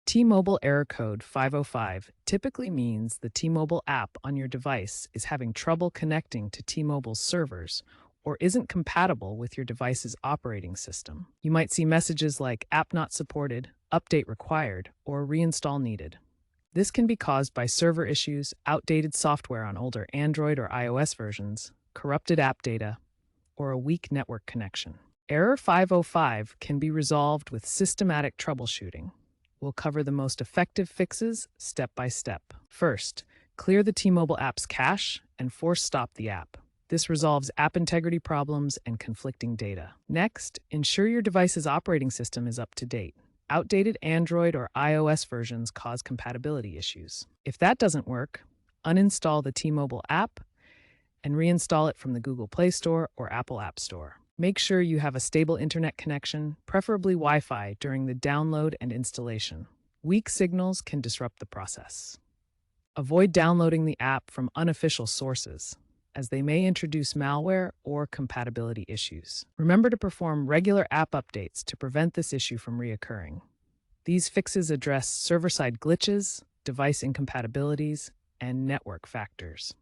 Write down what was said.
T-Mobile error code 505 typically means the T-Mobile app on your device is having trouble connecting to T-Mobile's servers or isn't compatible with your device's operating system. You might see messages like app not supported, update required, or reinstall needed. This can be caused by server issues, outdated software on older Android or iOS versions, corrupted app data, or a weak network connection. Error 505 can be resolved with systematic troubleshooting. We'll cover the most effective fixes step by step. First, clear the T-Mobile app's cache and force stop the app. This resolves app integrity problems and conflicting data. Next, ensure your device's operating system is up to date. Outdated Android or iOS versions cause compatibility issues. If that doesn't work, uninstall the T-Mobile app and reinstall it from the Google Play Store or Apple App Store. Make sure you have a stable internet connection, preferably Wi-Fi, during the download and installation. Weak signals can disrupt the process. Avoid downloading the app from unofficial sources, as they may introduce malware or compatibility issues. Remember to perform regular app updates to prevent this issue from reoccurring. These fixes address server-side glitches, device incompatibilities, and network factors.